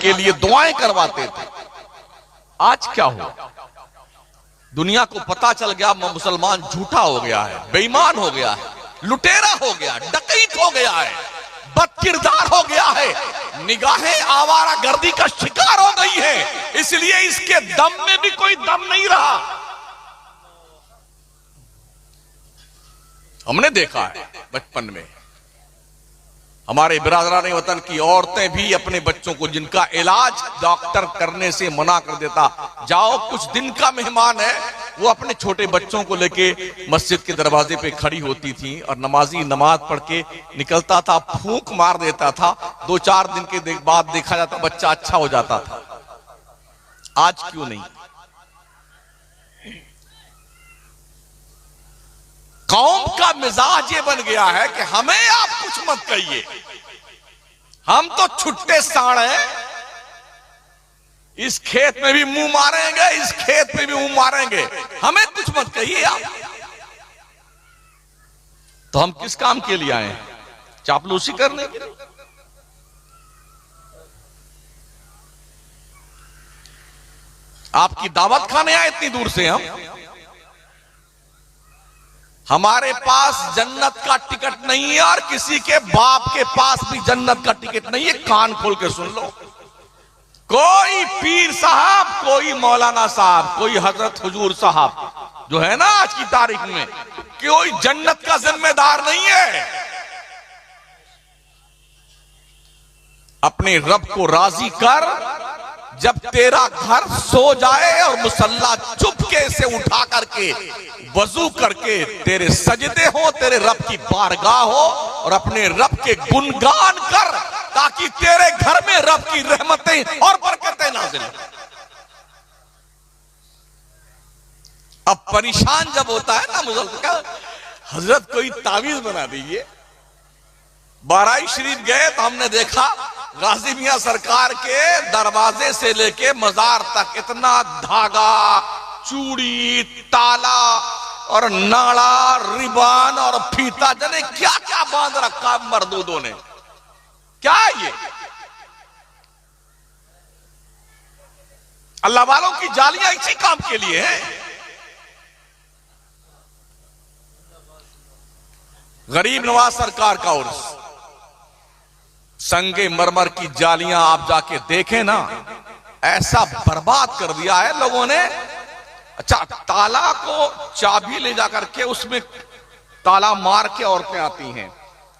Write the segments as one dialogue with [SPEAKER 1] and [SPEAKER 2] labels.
[SPEAKER 1] के लिए दुआएं करवाते थे। आज क्या हो, दुनिया को पता चल गया मुसलमान झूठा हो गया है, बेईमान हो गया है, लुटेरा हो गया, डकैत हो गया है, बदकिरदार हो गया है, निगाहें आवारा गर्दी का शिकार हो गई है। इसलिए इसके दम में भी कोई दम नहीं रहा। हमने देखा है बचपन में हमारे बिरादरान वतन की औरतें भी अपने बच्चों को, जिनका इलाज डॉक्टर करने से मना कर देता, जाओ कुछ दिन का मेहमान है, वो अपने छोटे बच्चों को लेके मस्जिद के दरवाजे पे खड़ी होती थी और नमाजी नमाज पढ़ के निकलता था, फूंक मार देता था, 2-4 दिन के बाद देखा जाता बच्चा अच्छा हो जाता था। आज क्यों नहीं? कौम का मिजाज ये बन गया है कि हमें आप कुछ मत कहिए, हम तो छुट्टे साड़ हैं, इस खेत में भी मुंह मारेंगे, इस खेत में भी मुंह मारेंगे, हमें कुछ मत कहिए आप। तो हम किस काम के लिए आए हैं? चापलूसी करने के लिए? आपकी दावत खाने आए इतनी दूर से हम? हमारे पास जन्नत का टिकट नहीं है और किसी के बाप के पास भी जन्नत का टिकट नहीं है। कान खोल के सुन लो, कोई पीर साहब, कोई मौलाना साहब, कोई हजरत हुजूर साहब जो है ना आज की तारीख में, कोई जन्नत का जिम्मेदार नहीं है। अपने रब को राजी कर, जब तेरा घर सो जाए और मुसल्ला चुपके से उठा करके वजू करके तेरे सजदे हो, तेरे रब की बारगाह हो, और अपने रब के गुणगान कर, ताकि तेरे घर में रब की रहमतें और बरकतें नाज़िल हो। अब परेशान जब होता है ना मुसलमान, हजरत कोई तावीज बना दीजिए। बाराई शरीफ गए तो हमने देखा गाजी मियां सरकार के दरवाजे से लेके मजार तक इतना धागा, चूड़ी, ताला और नाड़ा, रिबान और फीता, जने क्या क्या बांध रखा मर्दूदों ने। क्या ये अल्लाह वालों की जालियां इसी काम के लिए हैं। गरीब नवाज सरकार का उर्स, संगे मरमर की जालियां आप जाके देखें ना, ऐसा बर्बाद कर दिया है लोगों ने। अच्छा, ताला को चाबी ले जाकर के उसमें ताला मार के औरतें आती हैं।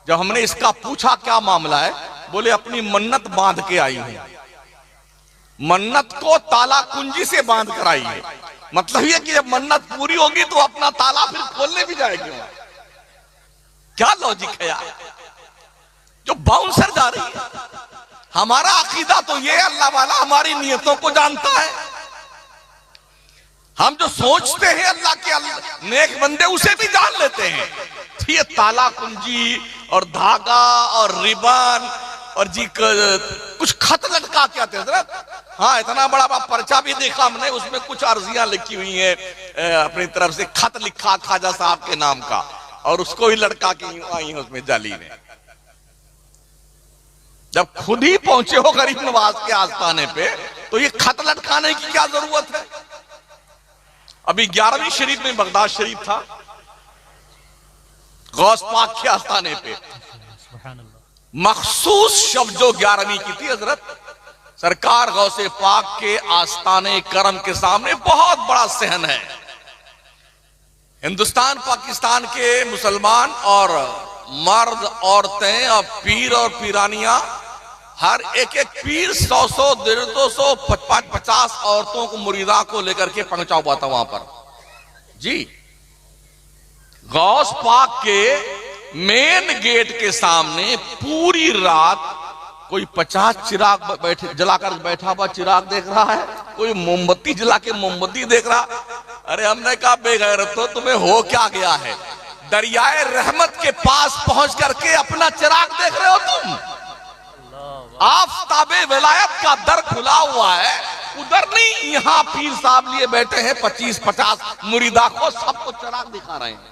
[SPEAKER 1] जब हमने इसका पूछा क्या मामला है, बोले अपनी मन्नत बांध के आई है। मन्नत को ताला कुंजी से बांध कर आई है। मतलब ये कि जब मन्नत पूरी होगी तो अपना ताला फिर खोलने भी जाएगी। क्या लॉजिक है यार, जो बाउंसर जा रही है। हमारा अकीदा तो ये, अल्लाह वाला हमारी नियतों को जानता है। हम जो सोचते हैं अल्लाह के नेक बंदे उसे भी जान लेते हैं। ये ताला कुंजी और धागा और रिबन और जी कुछ खत लटका के आते हैं। हाँ, इतना बड़ा पर्चा भी देखा हमने, उसमें कुछ अर्जियां लिखी हुई हैं, अपनी तरफ से खत लिखा ख्वाजा साहब के नाम का, और उसको ही लटका के आई है उसमें जाली ने। जब खुद ही पहुंचे हो गरीब नवाज के आस्थाने पे, तो ये खत लटकाने की क्या जरूरत है? अभी 11वीं शरीफ में बगदाद शरीफ था, गौस पाक के आस्थाने पे मखसूस शब जो 11वीं की थी, हजरत सरकार गौसे पाक के आस्थाने करम के सामने बहुत बड़ा सहन है। हिंदुस्तान पाकिस्तान के मुसलमान और मर्द, औरतें और पीर और पीरानियां, हर एक पीर 100-100, 150-200, 50 औरतों को, मुरीदा को लेकर के पहुंचा हुआ था वहां पर जी। गौस पाक के मेन गेट के सामने पूरी रात कोई 50 चिराग जलाकर बैठा हुआ चिराग देख रहा है, कोई मोमबत्ती जला के मोमबत्ती देख रहा। अरे हमने कहा बेगैरत तो तुम्हें हो क्या गया है? दरियाए रहमत के पास पहुंच करके अपना चिराग देख रहे हो तुम। आफताबे विलायत का दर खुला हुआ है, उधर नहीं, यहां पीर साहब लिए बैठे हैं 25-50 मुरीदा को, सबको चिराग दिखा रहे हैं।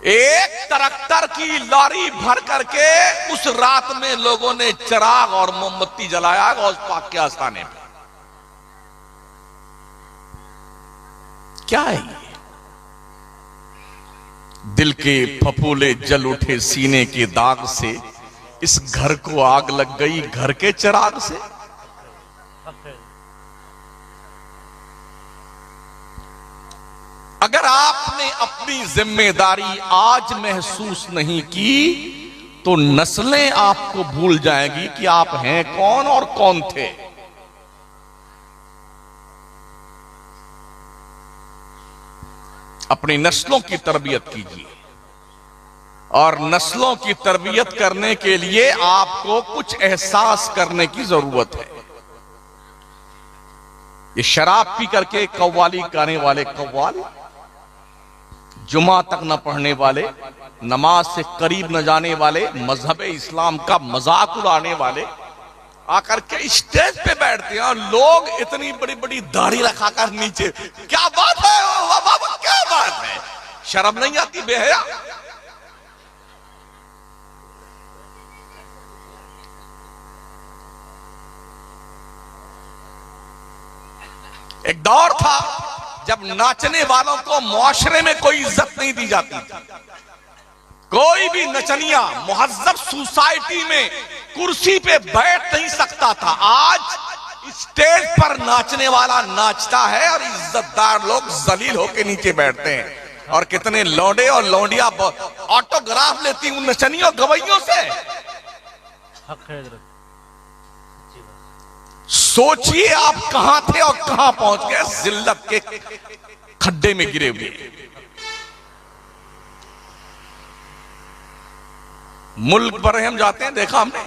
[SPEAKER 1] एक ट्रैक्टर की लॉरी भर करके उस रात में लोगों ने चिराग और मोमबत्ती जलाया गौस पाक के आस्थाने पे। क्या है ये? दिल के फफूले जल उठे सीने के दाग से, इस घर को आग लग गई घर के चिराग से। अगर आपने अपनी जिम्मेदारी आज महसूस नहीं की तो नस्लें आपको भूल जाएंगी कि आप हैं कौन और कौन थे। अपनी नस्लों की तरबियत कीजिए, और नस्लों की तरबियत करने के लिए आपको कुछ एहसास करने की जरूरत है। ये शराब पी करके कव्वाली गाने वाले कव्वाल, जुमा तक न पढ़ने वाले, नमाज से करीब न जाने वाले, मजहब इस्लाम का मजाक उड़ाने वाले आकर के स्टेज पे बैठते हैं और लोग इतनी बड़ी बड़ी दाढ़ी रखाकर नीचे, क्या बात है बाबा, क्या बात है, शर्म नहीं आती बेहया? एक दौर था जब नाचने वालों को मुआशरे में कोई इज्जत नहीं दी जाती थी। कोई भी नचनिया मुहज्जब सोसाइटी में कुर्सी पे बैठ नहीं सकता था। आज स्टेज पर नाचने वाला नाचता है और इज्जतदार लोग जलील होके नीचे बैठते हैं। और कितने लौंडे और लौंडिया ऑटोग्राफ लेती उन नचनियों गवैयों से। सोचिए आप कहां थे और कहां पहुंच गए, जिल्लत के खड्डे में गिरे हुए। मुल्क पर हम जाते हैं, देखा हमने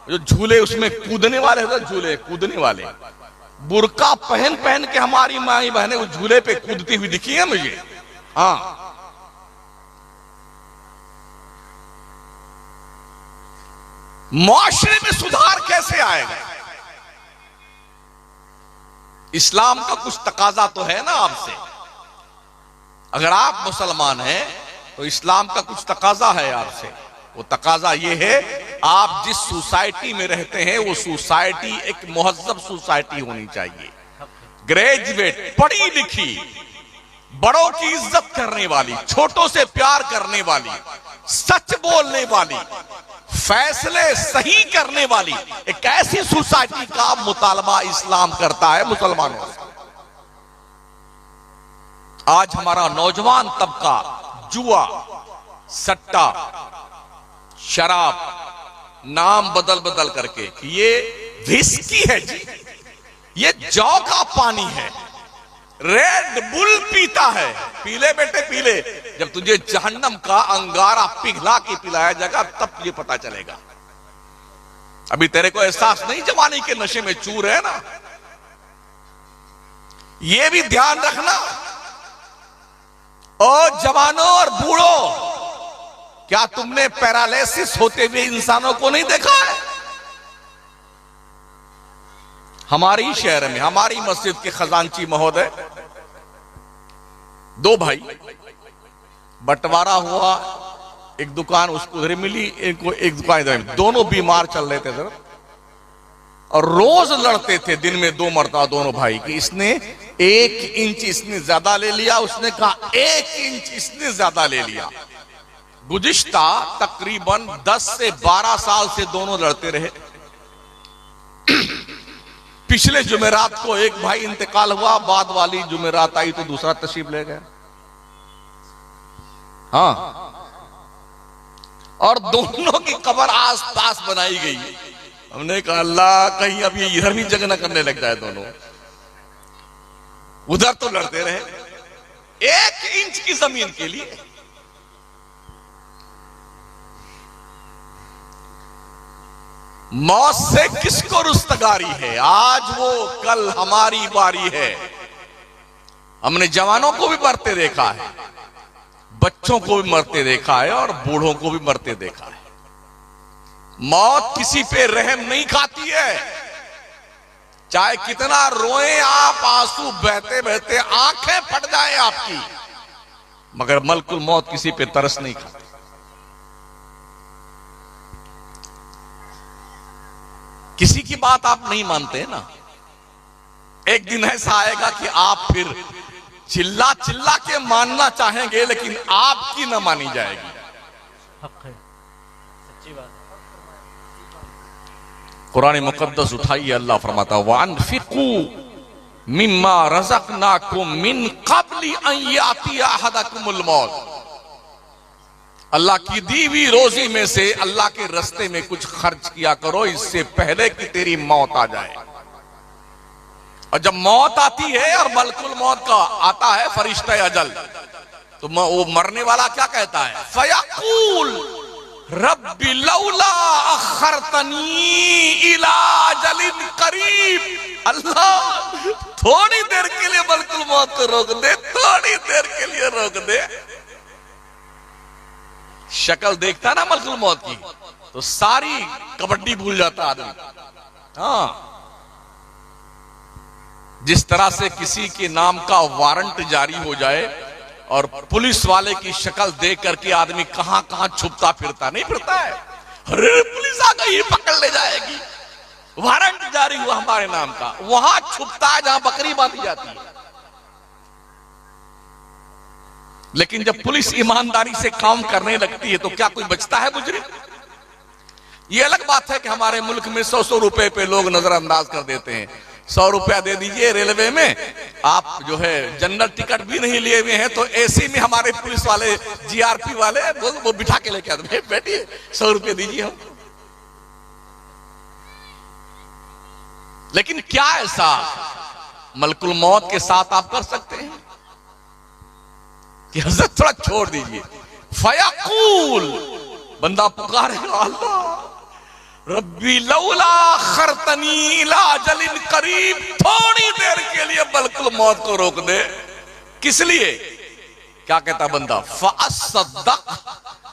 [SPEAKER 1] जो झूले उसमें कूदने वाले होते, झूले कूदने वाले बुर्का पहन पहन के हमारी माई बहनें उस झूले पे कूदती हुई दिखी है मुझे। हाँ, मुआशरे में सुधार कैसे आएगा? इस्लाम का कुछ तकाजा तो है ना आपसे। अगर आप मुसलमान हैं तो इस्लाम का कुछ तकाजा है आपसे। वो तकाजा ये है, आप जिस सोसाइटी में रहते हैं वो सोसाइटी एक मुहज्जब सोसाइटी होनी चाहिए। ग्रेजुएट, पढ़ी लिखी, बड़ों की इज्जत करने वाली, छोटों से प्यार करने वाली, सच बोलने वाली, फैसले सही करने वाली एक ऐसी सोसाइटी का मुतालबा इस्लाम करता है मुसलमानों से। आज हमारा नौजवान तबका जुआ, सट्टा, शराब, नाम बदल बदल करके कि ये विस्की है जी, ये जौ का पानी है, रेड बुल पीता है। पीले बेटे पीले, जब तुझे जहन्नम का अंगारा पिघला के पिलाया जाएगा तब तुझे पता चलेगा। अभी तेरे को एहसास नहीं जवानी के नशे में चूर है ना। ये भी ध्यान रखना। और जवानों और बूढ़ों, क्या तुमने पैरालिसिस होते हुए इंसानों को नहीं देखा है? हमारी शहर में, हमारी मस्जिद के खजांची महोदय, दो भाई, बंटवारा हुआ, एक दुकान उसको उधर मिली, इनको एक दुकान इधर, दोनों बीमार चल रहे थे सर, और रोज लड़ते थे दिन में 2 मरतबा दोनों भाई की। इसने 1 इंच इसने ज्यादा ले लिया, उसने कहा 1 इंच इसने ज्यादा ले लिया। गुज़िश्ता तकरीबन 10 से 12 साल से दोनों लड़ते रहे। पिछले जुमेरात को एक भाई इंतकाल हुआ, बाद वाली जुमेरात आई तो दूसरा तशरीफ ले गया। हाँ, और दोनों की कब्र आस पास बनाई गई। हमने कहा अल्लाह कहीं अब ये इधर भी जगह न करने लग जाए दोनों। उधर तो लड़ते रहे 1 इंच की जमीन के लिए। मौत से किसको रुस्तगारी है? आज वो, कल हमारी बारी है। हमने जवानों को भी मरते देखा है, बच्चों को भी मरते देखा है, और बूढ़ों को भी मरते देखा है। मौत किसी पे रहम नहीं खाती है। चाहे कितना रोएं आप, आंसू बहते बहते आंखें फट जाए आपकी, मगर मलकुल मौत किसी पे तरस नहीं खाती। किसी की बात आप नहीं मानते ना, एक दिन ऐसा आएगा कि आप फिर चिल्ला चिल्ला के मानना चाहेंगे लेकिन आपकी न मानी जाएगी।
[SPEAKER 2] हक है, सच्ची बात है।
[SPEAKER 1] कुरान मुकद्दस उठाइए, अल्लाह फरमाता वअनफिकू मिम्मा रज़क़नाकुम मिन क़ब्लि अन यातिया अहदकुमुल मौत। अल्लाह की दी हुई रोजी में से अल्लाह के रास्ते में कुछ खर्च किया करो, इससे पहले कि तेरी मौत आ जाए। और जब मौत आती है और मलकुल मौत का आता है फरिश्ता अजल, तो वो मरने वाला क्या कहता है? फयक़ूल रब्बी लौला अख़रतनी इला अजलिन करीब। अल्लाह थोड़ी देर के लिए मलकुल मौत को रोक दे, थोड़ी देर के लिए रोक दे। शक्ल देखता ना मलकुल मौत की तो सारी कबड्डी भूल जाता आदमी। हाँ, जिस तरह से किसी के नाम का वारंट जारी हो जाए और पुलिस वाले की शक्ल देख करके आदमी कहां कहां छुपता फिरता नहीं फिरता है। अरे पुलिस आ गई, पकड़ ले जाएगी, वारंट जारी हुआ हमारे नाम का, वहां छुपता है जहां बकरी बांधी जाती है। लेकिन जब पुलिस ईमानदारी से काम करने लगती है तो क्या कोई बचता है मुजरिम? ये अलग बात है कि हमारे मुल्क में 100-100 रुपए पे लोग नजरअंदाज कर देते हैं। 100 रुपया दे दीजिए रेलवे में, आप जो है जनरल टिकट भी नहीं लिए हुए हैं तो एसी में हमारे पुलिस वाले जीआरपी वाले वो बिठा के लेके आते, बैठिए 100 रुपये दीजिए हम। लेकिन क्या ऐसा मलकुल मौत के साथ आप कर सकते हैं कि हज़रत थोड़ा छोड़ दीजिए? फयक़ूल, बंदा पुकारेगा अल्लाह रब्बी लौला अख़रतनी इला अजलिन करीब, थोड़ी देर के लिए मलकुल मौत को रोक दे। किस लिए? क्या कहता बंदा? फ़अस्सद्दक़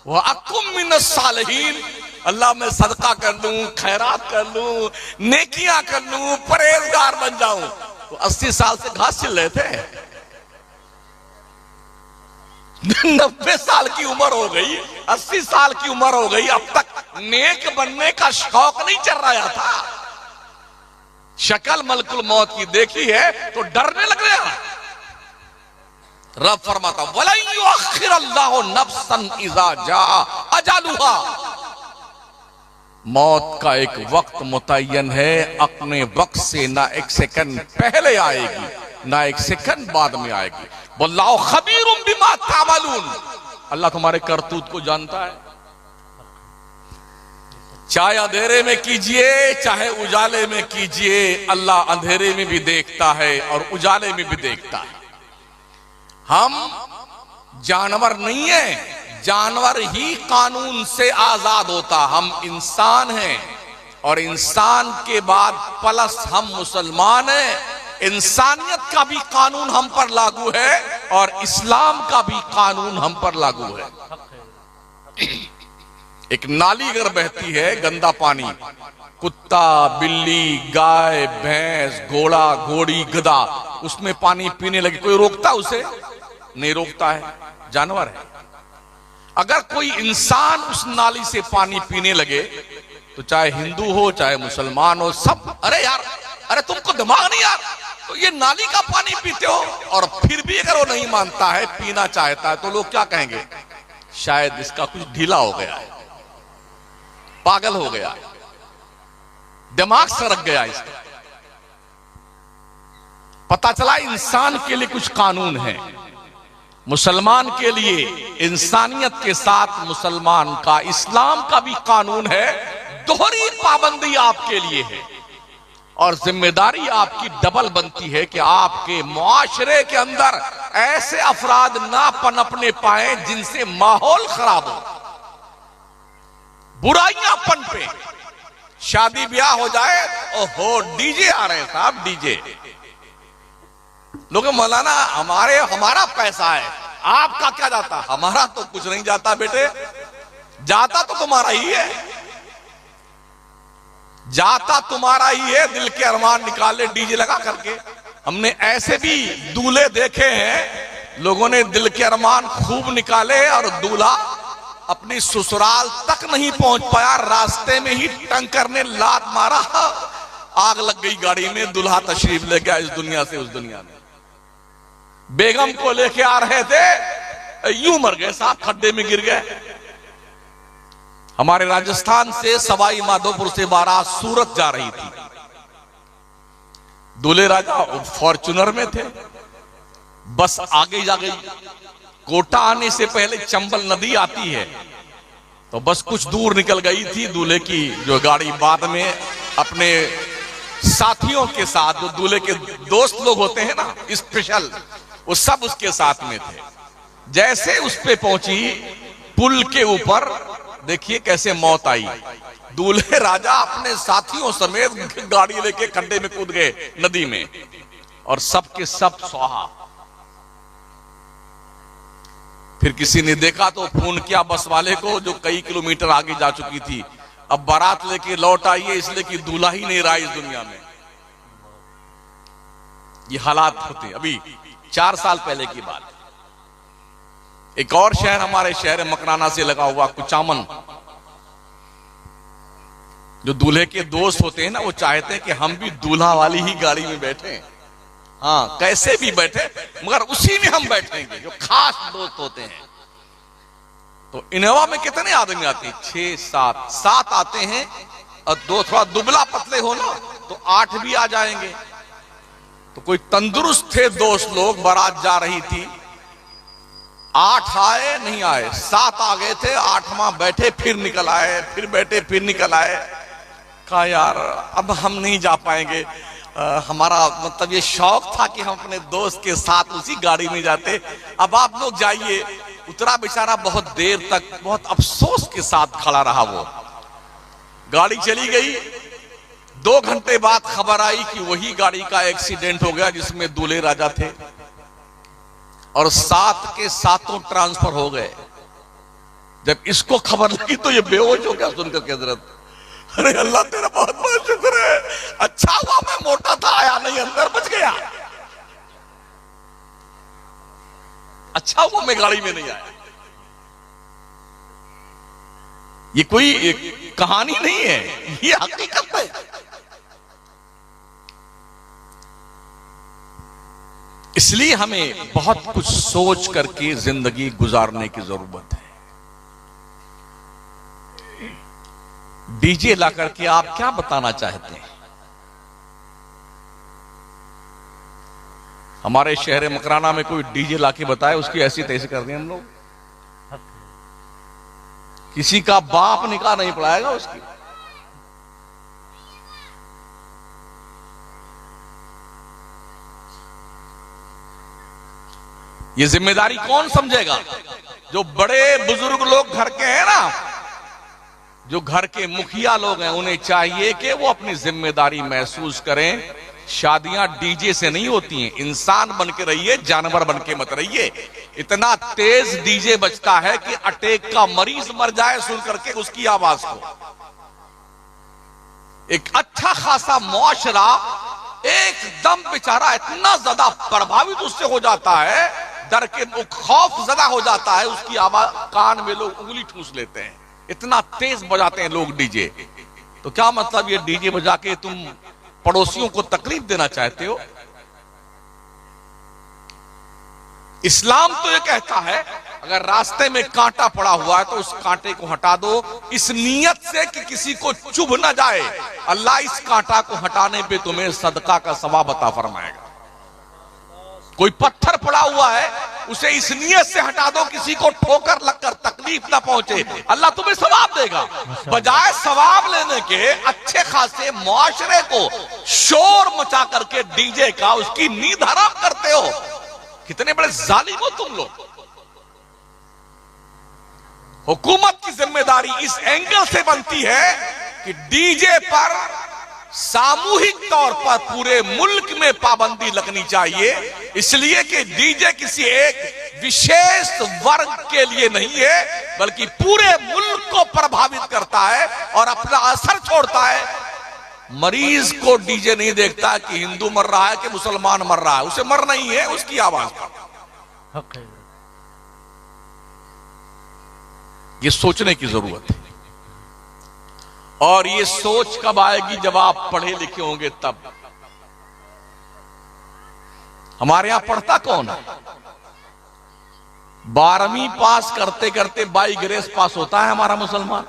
[SPEAKER 1] व अकुम मिनस सालिहीन। अल्लाह मैं सदका कर लूं, खैरात कर लूं, नेकियां कर लूं, परहेजगार बन जाऊं। तो 80 साल से घास छिल रहे थे, 90 साल की उम्र हो गई, 80 साल की उम्र हो गई, अब तक नेक बनने का शौक नहीं चल रहा था। शक्ल मलकुल मौत की देखी है तो डरने लग गया। रब फरमाता वलन युअख्खिरल्लाहु नफ्सन इज़ा जाअ अजलुहा। मौत का एक वक्त मुतय्यन है, अपने वक्त से ना एक सेकंड पहले आएगी ना एक सेकंड बाद में आएगी। वल्लाहु खबीरुम बिमा तामलून। अल्लाह तुम्हारे करतूत को जानता है। चाहे अंधेरे में कीजिए चाहे उजाले में कीजिए, अल्लाह अंधेरे में भी देखता है और उजाले में भी देखता है। हम जानवर नहीं है, जानवर ही कानून से आजाद होता, हम इंसान हैं और इंसान के बाद प्लस हम मुसलमान हैं। इंसानियत का भी कानून हम पर लागू है और इस्लाम का भी कानून हम पर लागू है। एक नाली अगर बहती है, गंदा पानी, कुत्ता, बिल्ली, गाय, भैंस, घोड़ा, घोड़ी, गधा उसमें पानी पीने लगे, कोई रोकता उसे? नहीं रोकता है, जानवर है। अगर कोई इंसान उस नाली से पानी पीने लगे तो चाहे हिंदू हो चाहे मुसलमान हो, सब अरे यार, अरे तुमको दिमाग नहीं यार, तो ये नाली का पानी पीते हो। और फिर भी अगर वो नहीं मानता है, पीना चाहता है, तो लोग क्या कहेंगे? शायद इसका कुछ ढीला हो गया है, पागल हो गया, दिमाग सरक गया इसका। पता चला इंसान के लिए कुछ कानून है, मुसलमान के लिए इंसानियत के साथ मुसलमान का, इस्लाम का भी कानून है। दोहरी पाबंदी आपके लिए है और जिम्मेदारी आपकी डबल बनती है कि आपके मुआशरे के अंदर ऐसे अफराद ना पनपने पाए जिनसे माहौल खराब हो, बुराइयां पनपे। शादी ब्याह हो जाए, ओहो डीजे आ रहे हैं साहब, डीजे। लोग मौलाना हमारा पैसा है, आपका क्या जाता? हमारा तो कुछ नहीं जाता बेटे, जाता तो तुम्हारा ही है, जाता तुम्हारा ही है। दिल के अरमान निकाले डीजे लगा करके। हमने ऐसे भी दूल्हे देखे हैं लोगों ने दिल के अरमान खूब निकाले और दूल्हा अपनी ससुराल तक नहीं पहुंच पाया, रास्ते में ही टंकर ने लात मारा, आग लग गई गाड़ी में। दूल्हा तशरीफ ले गया इस दुनिया से उस दुनिया में। बेगम को लेके आ रहे थे, यूं मर गए साहब, खड्डे में गिर गए। हमारे राजस्थान से सवाई माधोपुर से बारात सूरत जा रही थी। दूल्हे राजा फॉर्च्यूनर में थे, बस आगे जा गई। कोटा आने से पहले चंबल नदी आती है, तो बस कुछ दूर निकल गई थी दूल्हे की जो गाड़ी। बाद में अपने साथियों के साथ, जो दूल्हे के दोस्त लोग होते हैं ना स्पेशल, वो सब उसके साथ में थे। जैसे उस पे पहुंची पुल के ऊपर, देखिए कैसे मौत आई। दूल्हे राजा अपने साथियों समेत गाड़ी लेके खड्डे में कूद गए नदी में, और सबके सब स्वाहा। फिर किसी ने देखा तो फोन किया बस वाले को, जो कई किलोमीटर आगे जा चुकी थी। अब बारात लेके लौट आई है, इसलिए कि दूल्हा ही नहीं रहा इस दुनिया में। ये हालात होते। अभी 4 साल पहले की बात, एक और शहर हमारे शहर मकराना से लगा हुआ कुचामन, जो दूल्हे के दोस्त होते हैं ना, वो चाहते हैं कि हम भी दूल्हा वाली ही गाड़ी में बैठे। हाँ, कैसे भी बैठे मगर उसी में हम बैठेंगे, जो खास दोस्त होते हैं। तो इनोवा में कितने आदमी आते हैं? 6-7 आते हैं, और 2 थोड़ा दुबला पतले हो ना तो 8 भी आ जाएंगे। तो कोई तंदुरुस्त थे दोस्त लोग, बारात जा रही थी, 8 आए नहीं आए, 7 आ गए थे, 8वां बैठे फिर निकल आए, फिर बैठे फिर निकल आए। कहा यार अब हम नहीं जा पाएंगे, हमारा मतलब ये शौक था कि हम अपने दोस्त के साथ उसी गाड़ी में जाते, अब आप लोग जाइए। उतरा बेचारा, बहुत देर तक बहुत अफसोस के साथ खड़ा रहा। वो गाड़ी चली गई। 2 घंटे बाद खबर आई कि वही गाड़ी का एक्सीडेंट हो गया जिसमें दूल्हे राजा थे, और 7 के 7 ट्रांसफर हो गए। जब इसको खबर लगी तो ये बेहोश हो गया सुनकर के हजरत। अरे अल्लाह तेरा बहुत बहुत शुक्र है, अच्छा हुआ मैं मोटा था, आया नहीं, अंदर बच गया। अच्छा हुआ मैं गाड़ी में नहीं आया। ये कोई कहानी नहीं है, ये हकीकत है। इसलिए हमें बहुत कुछ सोच करके जिंदगी गुजारने की जरूरत है। डीजे ला करके आप क्या बताना चाहते हैं? हमारे शहर मकराना में कोई डीजे ला के बताए, उसकी ऐसी तैसी कर दी हम लोग। किसी का बाप निकाह नहीं पढ़ाएगा उसकी। ये जिम्मेदारी कौन समझेगा? जो बड़े बुजुर्ग लोग घर के हैं ना, जो घर के मुखिया लोग हैं, उन्हें चाहिए कि वो अपनी जिम्मेदारी महसूस करें। शादियां डीजे से नहीं होती हैं। इंसान बन के रहिए, जानवर बन के मत रहिए। इतना तेज डीजे बजता है कि अटैक का मरीज मर जाए सुन करके उसकी आवाज को। एक अच्छा खासा मुआशरा एकदम बेचारा इतना ज्यादा प्रभावित उससे हो जाता है, डर के खौफ ज्यादा हो जाता है, उसकी आवाज कान में लोग उंगली ठूस लेते हैं, इतना तेज बजाते हैं लोग डीजे। तो क्या मतलब ये डीजे बजा के तुम पड़ोसियों को तकलीफ देना चाहते हो? इस्लाम तो ये कहता है अगर रास्ते में कांटा पड़ा हुआ है तो उस कांटे को हटा दो, इस नियत से कि किसी को चुभ ना जाए। अल्लाह इस कांटा को हटाने पे तुम्हें सदका का सवाब अता फरमाएगा। कोई पत्थर पड़ा हुआ है, उसे इस नियत से हटा दो किसी को ठोकर लगकर तकलीफ ना पहुंचे, अल्लाह तुम्हें सवाब देगा। बजाय सवाब लेने के अच्छे खासे मुआशरे को शोर मचा करके डीजे का उसकी नींद हराम करते हो। कितने बड़े जालिम हो तुम लोग। हुकूमत की जिम्मेदारी इस एंगल से बनती है कि डीजे पर सामूहिक तौर पर पूरे मुल्क में पाबंदी लगनी चाहिए, इसलिए कि डीजे किसी एक विशेष वर्ग के लिए नहीं है बल्कि पूरे मुल्क को प्रभावित करता है और अपना असर छोड़ता है। मरीज को डीजे नहीं देखता कि हिंदू मर रहा है कि मुसलमान मर रहा है, उसे मर नहीं है उसकी आवाज पर।
[SPEAKER 2] हक है।
[SPEAKER 1] ये सोचने की जरूरत है। और ये सोच कब आएगी? जब आप पढ़े लिखे होंगे तब। हमारे यहां पढ़ता कौन है? 12वीं पास करते करते बाई ग्रेस पास होता है हमारा मुसलमान।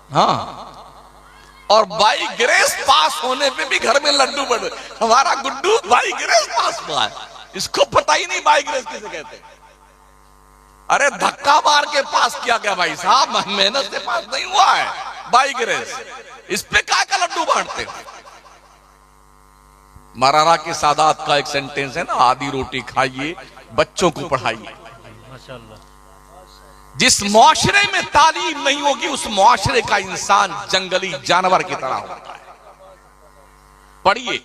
[SPEAKER 1] हाँ, और बाई ग्रेस पास होने पे भी घर में लड्डू बढ़। हमारा गुड्डू बाई ग्रेस पास हुआ है, इसको पता ही नहीं बाई ग्रेस किसे कहते हैं। अरे धक्का मार के पास किया गया भाई साहब, मेहनत से पास नहीं हुआ है, बाई ग्रेस। इस पे क्या का लड्डू बांटते हो? मरारा के सादात का एक सेंटेंस है ना, आधी रोटी खाइए, बच्चों को पढ़ाइए।
[SPEAKER 2] माशाल्लाह।
[SPEAKER 1] जिस मुआशरे में तालीम नहीं होगी, उस मुआशरे का इंसान जंगली जानवर की तरह होता है। पढ़िए,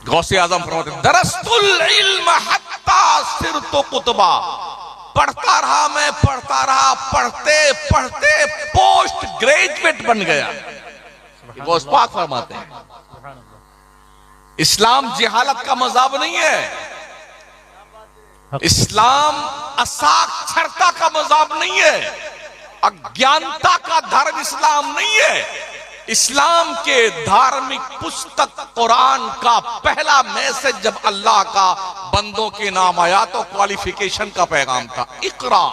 [SPEAKER 1] गौसे आजम फरमाते हैं, दरस्तुल इल्म हत्ता सिरतु कुतबा। पढ़ता रहा मैं, पढ़ता रहा, पढ़ते पढ़ते पोस्ट ग्रेजुएट बन गया। गौस पाक फरमाते हैं, इस्लाम जिहालत का मज़हब नहीं है, इस्लाम असाक्षरता का मज़हब नहीं है, अज्ञानता का धर्म इस्लाम नहीं है। इस्लाम के धार्मिक पुस्तक कुरान का पहला मैसेज जब अल्लाह का बंदों के नाम आया तो क्वालिफिकेशन का पैगाम था, इकरा।